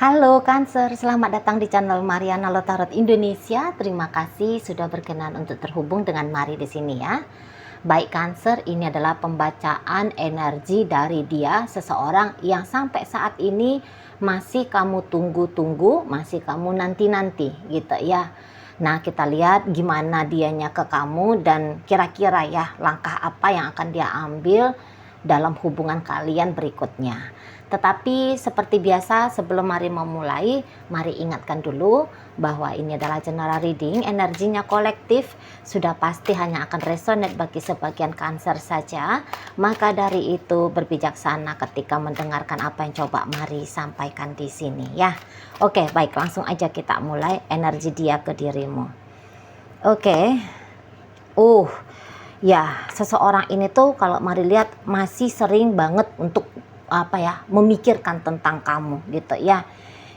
Halo Cancer, selamat datang di channel Mariana Lotarot Indonesia. Terima kasih sudah berkenan untuk terhubung dengan Mari di sini ya. Baik Cancer, ini adalah pembacaan energi dari dia, seseorang yang sampai saat ini masih kamu tunggu-tunggu, masih kamu nanti-nanti gitu ya. Nah, kita lihat gimana dianya ke kamu dan kira-kira ya langkah apa yang akan dia ambil dalam hubungan kalian berikutnya. Tetapi seperti biasa sebelum Mari memulai, mari ingatkan dulu bahwa ini adalah general reading, energinya kolektif, sudah pasti hanya akan resonate bagi sebagian Cancer saja. Maka dari itu berbijaksana ketika mendengarkan apa yang coba Mari sampaikan di sini ya. Oke, baik, langsung aja kita mulai energi dia ke dirimu. Oke. Ya, seseorang ini tuh kalau Mari lihat masih sering banget untuk memikirkan tentang kamu gitu ya.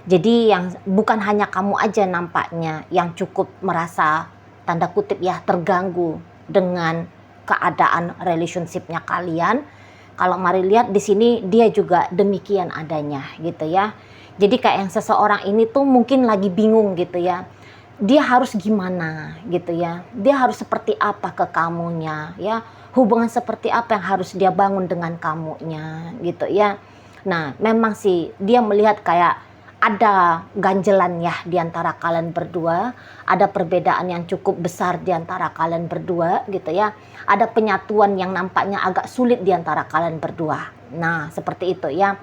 Jadi yang bukan hanya kamu aja nampaknya yang cukup merasa tanda kutip ya terganggu dengan keadaan relationship-nya kalian. Kalau Mari lihat di sini dia juga demikian adanya gitu ya. Jadi kayak yang seseorang ini tuh mungkin lagi bingung gitu ya. Dia harus gimana gitu ya. Dia harus seperti apa ke kamunya ya. Hubungan seperti apa yang harus dia bangun dengan kamunya gitu ya. Nah, memang sih dia melihat kayak ada ganjelan ya di antara kalian berdua, ada perbedaan yang cukup besar di antara kalian berdua gitu ya. Ada penyatuan yang nampaknya agak sulit di antara kalian berdua. Nah, seperti itu ya.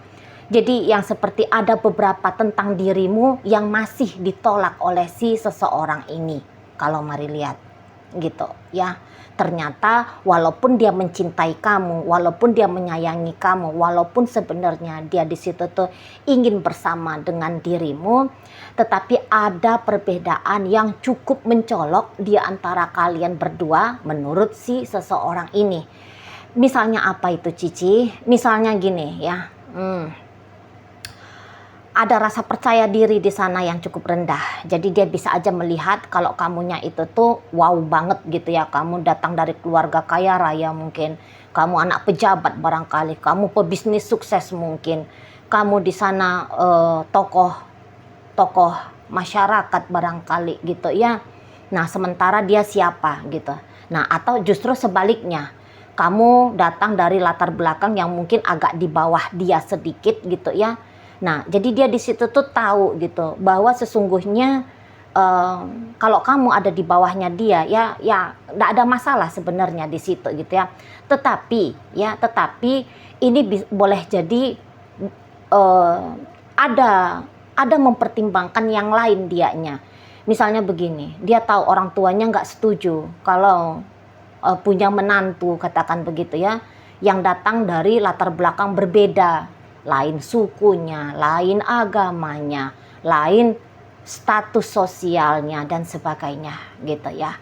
Jadi yang seperti ada beberapa tentang dirimu yang masih ditolak oleh si seseorang ini. Kalau Mari lihat gitu ya. Ternyata walaupun dia mencintai kamu, walaupun dia menyayangi kamu, walaupun sebenarnya dia di situ tuh ingin bersama dengan dirimu, tetapi ada perbedaan yang cukup mencolok di antara kalian berdua menurut si seseorang ini. Misalnya apa itu Cici? Misalnya gini ya. Ada rasa percaya diri di sana yang cukup rendah. Jadi dia bisa aja melihat kalau kamunya itu tuh wow banget gitu ya. Kamu datang dari keluarga kaya raya mungkin. Kamu anak pejabat barangkali. Kamu pebisnis sukses mungkin. Kamu di sana tokoh masyarakat barangkali gitu ya. Nah, sementara dia siapa gitu. Nah, atau justru sebaliknya. Kamu datang dari latar belakang yang mungkin agak di bawah dia sedikit gitu ya. Nah, jadi dia di situ tuh tahu gitu bahwa sesungguhnya kalau kamu ada di bawahnya dia ya nggak ada masalah sebenarnya di situ gitu ya. Tetapi ini boleh jadi ada mempertimbangkan yang lain dianya. Misalnya begini, dia tahu orang tuanya nggak setuju kalau punya menantu katakan begitu ya, yang datang dari latar belakang berbeda. Lain sukunya, lain agamanya, lain status sosialnya dan sebagainya gitu ya.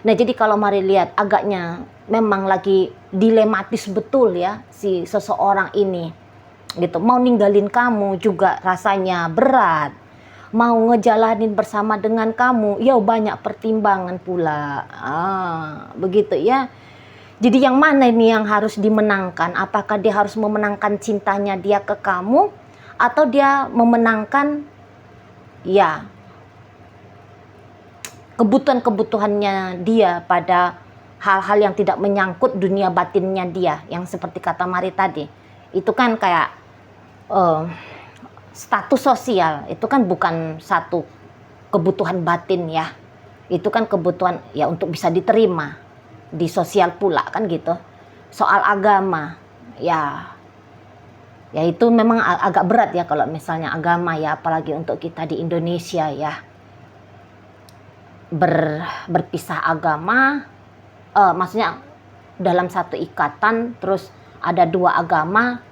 Nah, jadi kalau Mari lihat agaknya memang lagi dilematis betul ya si seseorang ini gitu. Mau ninggalin kamu juga rasanya berat. Mau ngejalanin bersama dengan kamu ya banyak pertimbangan pula. Begitu ya. Jadi yang mana ini yang harus dimenangkan? Apakah dia harus memenangkan cintanya dia ke kamu, atau dia memenangkan ya kebutuhan-kebutuhannya dia pada hal-hal yang tidak menyangkut dunia batinnya dia, yang seperti kata Mari tadi. Itu kan kayak status sosial, itu kan bukan satu kebutuhan batin ya. Itu kan kebutuhan ya untuk bisa diterima di sosial pula kan gitu. Soal agama ya itu memang agak berat ya kalau misalnya agama ya, apalagi untuk kita di Indonesia ya. Berpisah agama maksudnya dalam satu ikatan terus ada dua agama,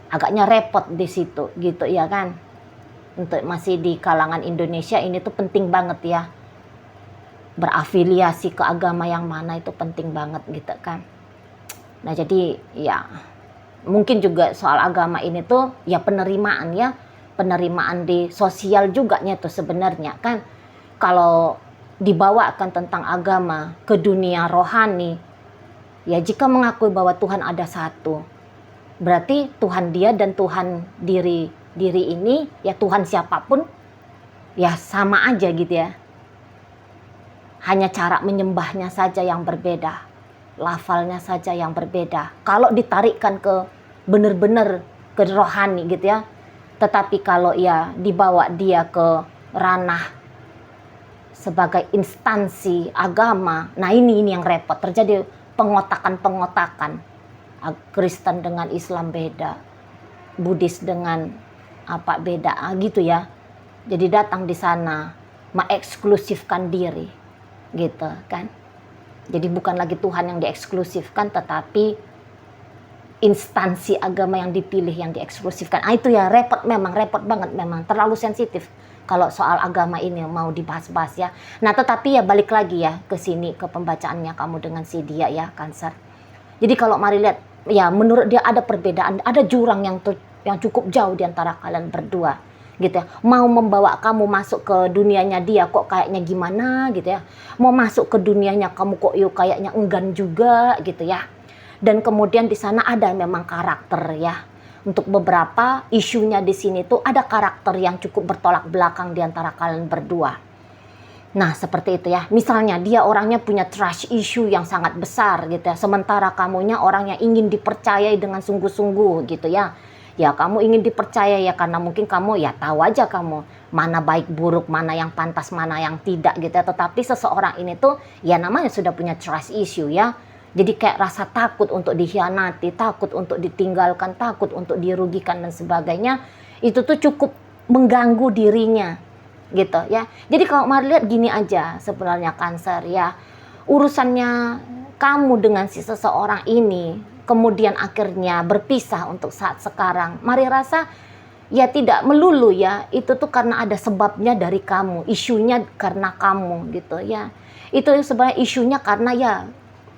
agaknya repot di situ gitu ya kan. Untuk masih di kalangan Indonesia ini tuh penting banget ya, berafiliasi ke agama yang mana itu penting banget gitu kan. Nah, jadi ya mungkin juga soal agama ini tuh ya penerimaan di sosial juga tuh sebenarnya kan. Kalau dibawakan tentang agama ke dunia rohani ya, jika mengakui bahwa Tuhan ada satu, berarti Tuhan dia dan Tuhan diri diri ini, ya Tuhan siapapun, ya sama aja gitu ya. Hanya cara menyembahnya saja yang berbeda, lafalnya saja yang berbeda. Kalau ditarikkan ke benar-benar ke rohani gitu ya. Tetapi kalau ya dibawa dia ke ranah sebagai instansi agama, nah ini yang repot. Terjadi pengotakan-pengotakan. Kristen dengan Islam beda, Buddhis dengan apa beda, gitu ya. Jadi datang di sana mengeksklusifkan diri, gitu kan. Jadi bukan lagi Tuhan yang dieksklusifkan, tetapi instansi agama yang dipilih yang dieksklusifkan. Itu ya repot banget memang, terlalu sensitif kalau soal agama ini mau dibahas-bahas ya. Nah tetapi ya balik lagi ya ke sini, ke pembacaannya kamu dengan si dia ya, Cancer. Jadi kalau mari lihat ya, menurut dia ada perbedaan, ada jurang yang cukup jauh di antara kalian berdua gitu ya. Mau membawa kamu masuk ke dunianya dia kok kayaknya gimana gitu ya. Mau masuk ke dunianya kamu kok yuk kayaknya enggan juga gitu ya. Dan kemudian di sana ada memang karakter ya. Untuk beberapa isunya di sini tuh ada karakter yang cukup bertolak belakang di antara kalian berdua. Nah seperti itu ya. Misalnya dia orangnya punya trust issue yang sangat besar gitu ya. Sementara kamunya orang yang ingin dipercayai dengan sungguh-sungguh gitu ya. Ya kamu ingin dipercaya ya karena mungkin kamu ya tahu aja kamu mana baik buruk, mana yang pantas, mana yang tidak gitu ya. Tetapi seseorang ini tuh ya namanya sudah punya trust issue ya. Jadi kayak rasa takut untuk dikhianati, takut untuk ditinggalkan, takut untuk dirugikan dan sebagainya. Itu tuh cukup mengganggu dirinya gitu ya. Jadi kalau mari lihat gini aja sebenarnya Cancer ya. Urusannya kamu dengan si seseorang ini kemudian akhirnya berpisah untuk saat sekarang. Mari rasa ya tidak melulu ya. Itu tuh karena ada sebabnya dari kamu, isunya karena kamu gitu ya. Itu sebenarnya isunya karena ya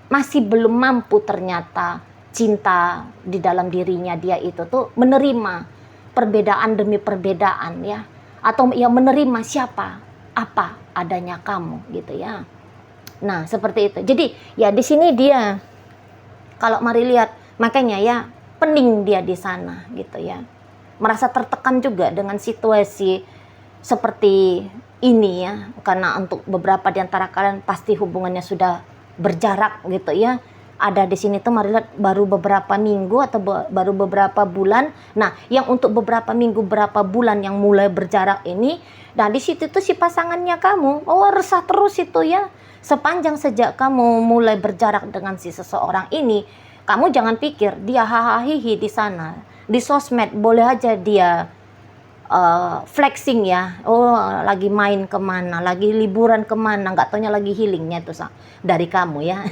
masih belum mampu ternyata cinta di dalam dirinya dia itu tuh menerima perbedaan demi perbedaan ya, atau ya menerima siapa apa adanya kamu gitu ya. Nah seperti itu. Jadi ya di sini dia kalau mari lihat makanya ya pening dia di sana gitu ya, merasa tertekan juga dengan situasi seperti ini ya, karena untuk beberapa di antara kalian pasti hubungannya sudah berjarak gitu ya. Ada di sini tuh mari lihat baru beberapa minggu atau baru beberapa bulan. Nah, yang untuk beberapa minggu berapa bulan yang mulai berjarak ini, nah di situ tuh si pasangannya kamu, resah terus itu ya. Sepanjang sejak kamu mulai berjarak dengan si seseorang ini, kamu jangan pikir dia hahaha di sana. Di sosmed boleh aja dia flexing ya, lagi main kemana, lagi liburan kemana, nggak taunya lagi healingnya tuh dari kamu ya.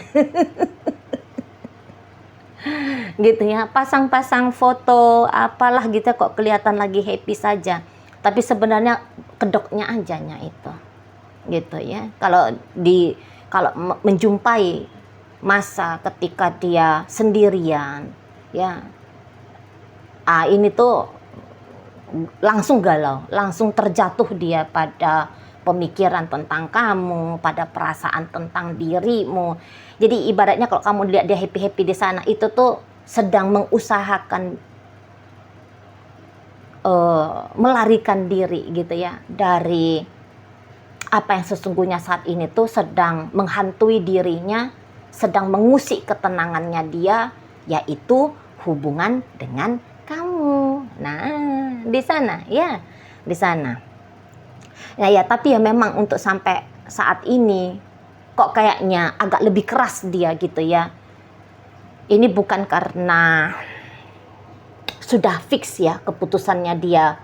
Gitu ya, pasang-pasang foto apalah gitu kok kelihatan lagi happy saja, tapi sebenarnya kedoknya ajanya itu gitu ya. Kalau menjumpai masa ketika dia sendirian ya, ini tuh langsung galau, langsung terjatuh dia pada pemikiran tentang kamu, pada perasaan tentang dirimu. Jadi ibaratnya kalau kamu lihat dia happy-happy di sana, itu tuh sedang mengusahakan melarikan diri gitu ya dari apa yang sesungguhnya saat ini tuh sedang menghantui dirinya, sedang mengusik ketenangannya dia, yaitu hubungan dengan kamu. Nah, di sana ya, di sana. Ya, tapi ya memang untuk sampai saat ini kok kayaknya agak lebih keras dia gitu ya. Ini bukan karena sudah fix ya keputusannya dia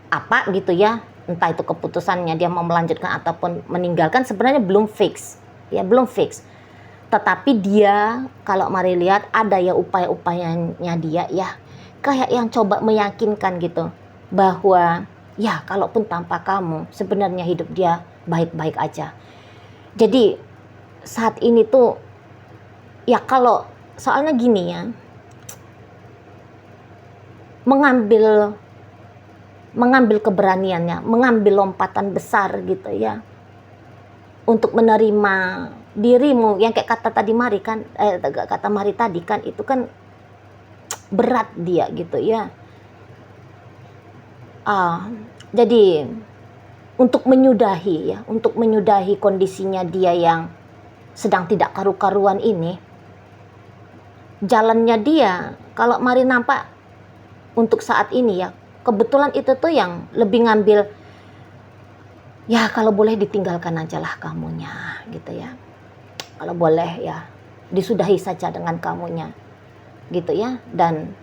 apa gitu ya. Entah itu keputusannya dia mau melanjutkan ataupun meninggalkan, sebenarnya belum fix. Ya, belum fix. Tetapi dia kalau mari lihat ada ya upaya-upayanya dia ya, kayak yang coba meyakinkan gitu bahwa ya kalaupun tanpa kamu sebenarnya hidup dia baik-baik aja. Jadi saat ini tuh ya kalau soalnya gini ya, mengambil keberaniannya, mengambil lompatan besar gitu ya untuk menerima dirimu yang kayak kata tadi Mari kan, kata Mari tadi kan itu kan berat dia gitu ya. Ah, jadi untuk menyudahi kondisinya dia yang sedang tidak karu-karuan ini, jalannya dia kalau Mari nampak untuk saat ini ya, kebetulan itu tuh yang lebih ngambil, ya kalau boleh ditinggalkan aja lah kamunya gitu ya. Kalau boleh ya disudahi saja dengan kamunya gitu ya. Dan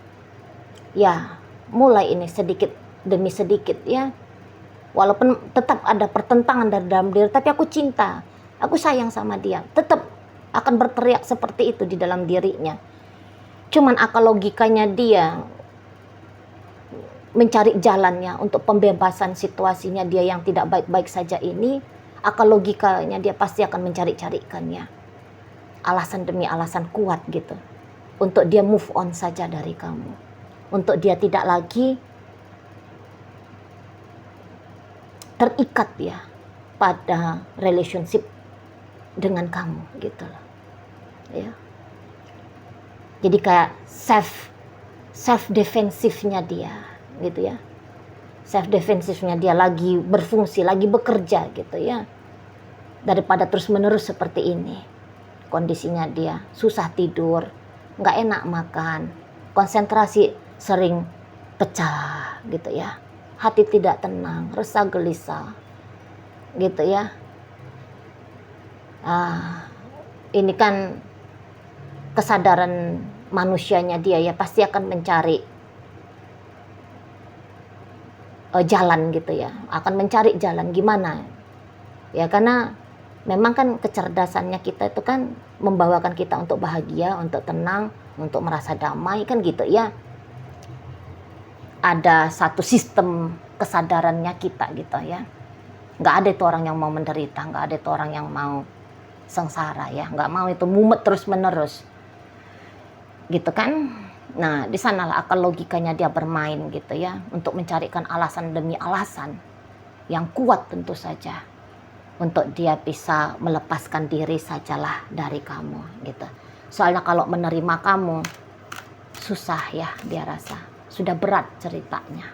ya mulai ini sedikit demi sedikit ya, walaupun tetap ada pertentangan dari dalam diri, tapi aku cinta, aku sayang sama dia, tetap akan berteriak seperti itu di dalam dirinya. Cuman akal logikanya dia mencari jalannya untuk pembebasan situasinya dia yang tidak baik-baik saja ini, akal logikanya dia pasti akan mencari-carikannya alasan demi alasan kuat gitu untuk dia move on saja dari kamu, untuk dia tidak lagi terikat ya pada relationship dengan kamu gitu loh ya. Jadi kayak self defensifnya dia gitu ya, self defensifnya dia lagi berfungsi, lagi bekerja gitu ya, daripada terus menerus seperti ini. Kondisinya dia susah tidur, nggak enak makan, konsentrasi sering pecah gitu ya, hati tidak tenang, resah gelisah gitu ya. Ini kan kesadaran manusianya dia ya, pasti akan mencari jalan gitu ya, akan mencari jalan gimana ya, karena memang kan kecerdasannya kita itu kan membawakan kita untuk bahagia, untuk tenang, untuk merasa damai kan gitu ya. Ada satu sistem kesadarannya kita gitu ya. Nggak ada itu orang yang mau menderita, nggak ada itu orang yang mau sengsara ya, nggak mau itu mumet terus menerus gitu kan. Nah di sanalah akal logikanya dia bermain gitu ya, untuk mencarikan alasan demi alasan yang kuat tentu saja untuk dia bisa melepaskan diri sajalah dari kamu gitu. Soalnya kalau menerima kamu susah ya, dia rasa sudah berat ceritanya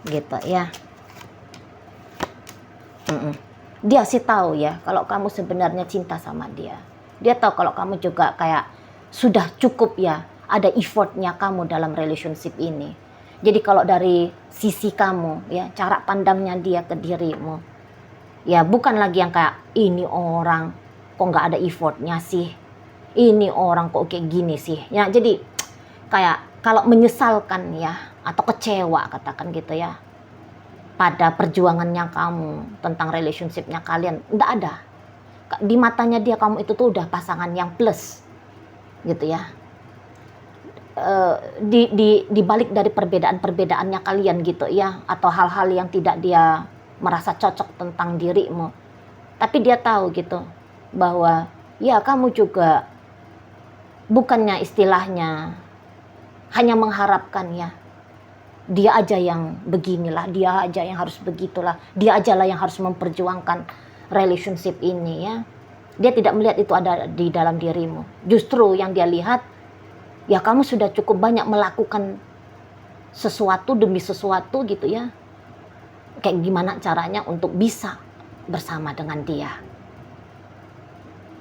gitu ya. Dia sih tahu ya kalau kamu sebenarnya cinta sama dia. Dia tahu kalau kamu juga kayak sudah cukup ya, ada effortnya kamu dalam relationship ini. Jadi kalau dari sisi kamu ya, cara pandangnya dia ke dirimu ya, bukan lagi yang kayak ini orang kok nggak ada effortnya sih, ini orang kok kayak gini sih ya. Jadi kayak kalau menyesalkan ya, atau kecewa katakan gitu ya, pada perjuangannya kamu tentang relationshipnya kalian, enggak ada. Di matanya dia kamu itu tuh udah pasangan yang plus gitu ya. Di balik dari perbedaan-perbedaannya kalian gitu ya, atau hal-hal yang tidak dia merasa cocok tentang dirimu, tapi dia tahu gitu bahwa ya kamu juga bukannya istilahnya hanya mengharapkan ya dia aja yang beginilah, dia aja yang harus begitulah, dia aja lah yang harus memperjuangkan relationship ini ya. Dia tidak melihat itu ada di dalam dirimu. Justru yang dia lihat, ya kamu sudah cukup banyak melakukan sesuatu demi sesuatu gitu ya. Kayak gimana caranya untuk bisa bersama dengan dia.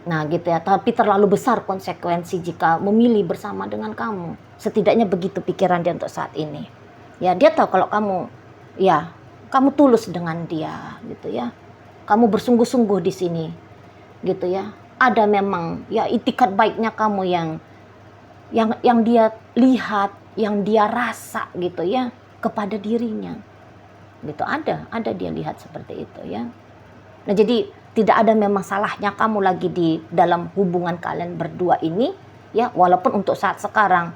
Nah gitu ya, tapi terlalu besar konsekuensi jika memilih bersama dengan kamu. Setidaknya begitu pikiran dia untuk saat ini. Ya dia tahu kalau kamu, ya kamu tulus dengan dia gitu ya. Kamu bersungguh-sungguh di sini gitu ya. Ada memang ya itikat baiknya kamu yang dia lihat, yang dia rasa gitu ya kepada dirinya. Gitu ada dia lihat seperti itu ya. Nah jadi tidak ada memang salahnya kamu lagi di dalam hubungan kalian berdua ini ya, walaupun untuk saat sekarang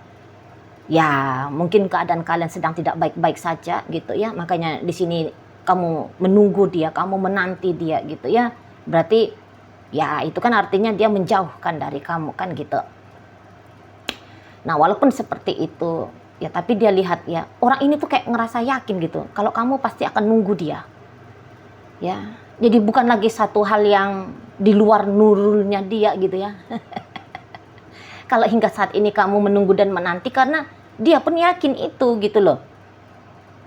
ya mungkin keadaan kalian sedang tidak baik-baik saja gitu ya, makanya di sini kamu menunggu dia, kamu menanti dia gitu ya. Berarti ya itu kan artinya dia menjauhkan dari kamu kan gitu. Nah walaupun seperti itu ya, tapi dia lihat ya orang ini tuh kayak ngerasa yakin gitu kalau kamu pasti akan nunggu dia ya. Jadi bukan lagi satu hal yang di luar nurulnya dia gitu ya. Kalau hingga saat ini kamu menunggu dan menanti, karena dia pun yakin itu gitu loh.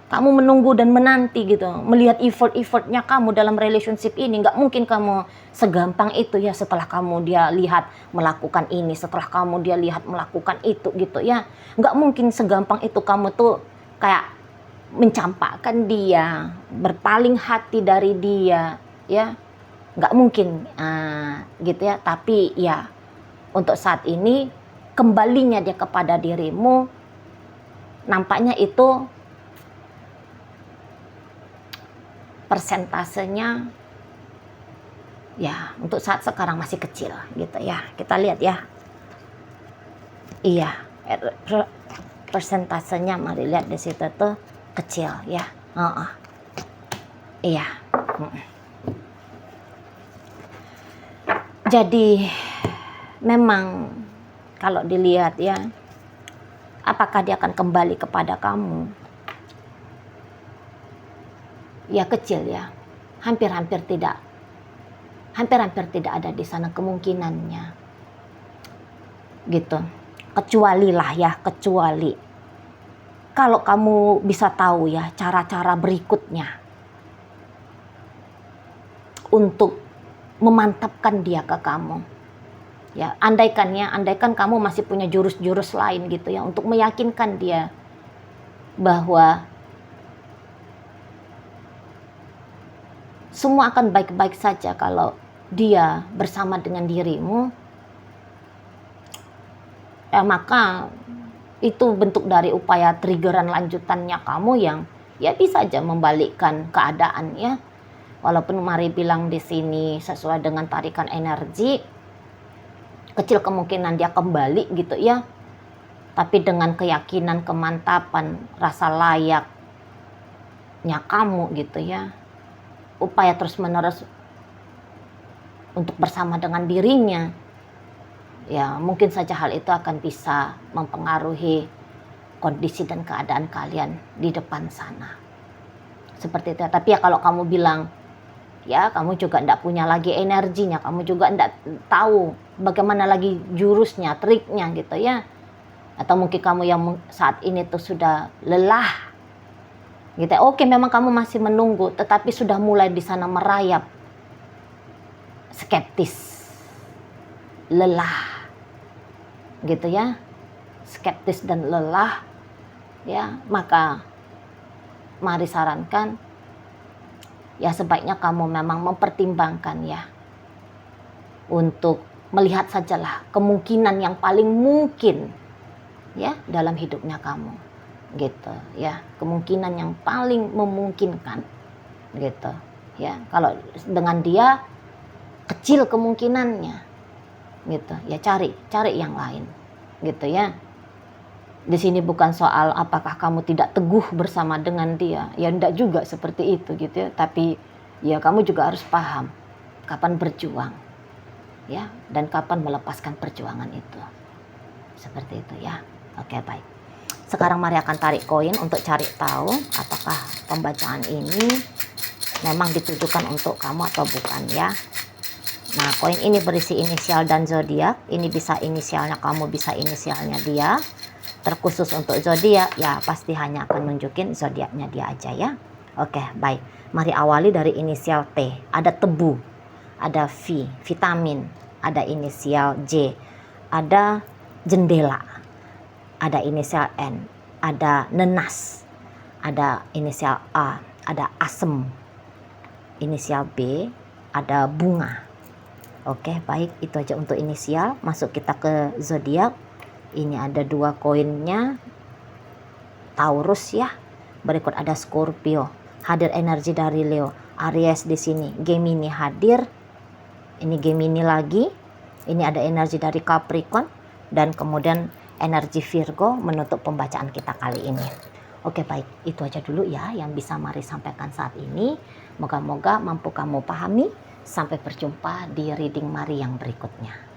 Kamu menunggu dan menanti gitu, melihat effortnya kamu dalam relationship ini. Nggak mungkin kamu segampang itu ya setelah kamu dia lihat melakukan ini, setelah kamu dia lihat melakukan itu gitu ya. Nggak mungkin segampang itu kamu tuh kayak mencampakkan dia, berpaling hati dari dia ya. Nggak mungkin gitu ya. Tapi ya untuk saat ini kembalinya dia kepada dirimu, nampaknya itu persentasenya ya untuk saat sekarang masih kecil gitu ya. Kita lihat ya. Iya, persentasenya mari lihat di situ tuh kecil ya. Iya. Jadi memang kalau dilihat ya, apakah dia akan kembali kepada kamu? Ya kecil ya, hampir-hampir tidak ada di sana kemungkinannya gitu. Kecuali kalau kamu bisa tahu ya cara-cara berikutnya untuk memantapkan dia ke kamu ya. Andaikan kamu masih punya jurus-jurus lain gitu ya untuk meyakinkan dia bahwa semua akan baik-baik saja kalau dia bersama dengan dirimu, ya maka itu bentuk dari upaya triggeran lanjutannya kamu yang ya bisa aja membalikkan keadaan ya. Walaupun mari bilang di sini sesuai dengan tarikan energi, kecil kemungkinan dia kembali gitu ya. Tapi dengan keyakinan, kemantapan, rasa layaknya kamu gitu ya. Upaya terus-menerus untuk bersama dengan dirinya, ya mungkin saja hal itu akan bisa mempengaruhi kondisi dan keadaan kalian di depan sana. Seperti itu. Tapi ya kalau kamu bilang, ya kamu juga tidak punya lagi energinya, kamu juga tidak tahu bagaimana lagi jurusnya, triknya gitu ya. Atau mungkin kamu yang saat ini tuh sudah lelah gitu. Oke, memang kamu masih menunggu, tetapi sudah mulai di sana merayap skeptis, lelah gitu ya, skeptis dan lelah ya. Maka mari sarankan ya sebaiknya kamu memang mempertimbangkan ya untuk melihat sajalah kemungkinan yang paling mungkin ya dalam hidupnya kamu gitu ya, kemungkinan yang paling memungkinkan gitu ya. Kalau dengan dia kecil kemungkinannya gitu ya, cari yang lain gitu ya. Di sini bukan soal apakah kamu tidak teguh bersama dengan dia, ya enggak juga seperti itu gitu ya. Tapi ya kamu juga harus paham kapan berjuang ya dan kapan melepaskan perjuangan itu, seperti itu ya. Oke, baik. Sekarang mari akan tarik koin untuk cari tahu apakah pembacaan ini memang ditujukan untuk kamu atau bukan ya. Nah, koin ini berisi inisial dan zodiak. Ini bisa inisialnya kamu, bisa inisialnya dia. Terkhusus untuk zodiak ya pasti hanya akan nunjukin zodiaknya dia aja ya. Oke, baik. Mari awali dari inisial T. Ada tebu, ada V, vitamin, ada inisial J, ada jendela, ada inisial N, ada nenas, ada inisial A, ada asem, inisial B, ada bunga. Oke, baik, itu aja untuk inisial. Masuk kita ke zodiak. Ini ada 2 koinnya, Taurus ya. Berikut ada Scorpio, hadir energi dari Leo, Aries di sini, Gemini hadir. Ini Gemini lagi. Ini ada energi dari Capricorn dan kemudian energi Virgo menutup pembacaan kita kali ini. Oke, baik, itu aja dulu ya yang bisa Mari sampaikan saat ini. Moga-moga mampu kamu pahami. Sampai berjumpa di reading Mari yang berikutnya.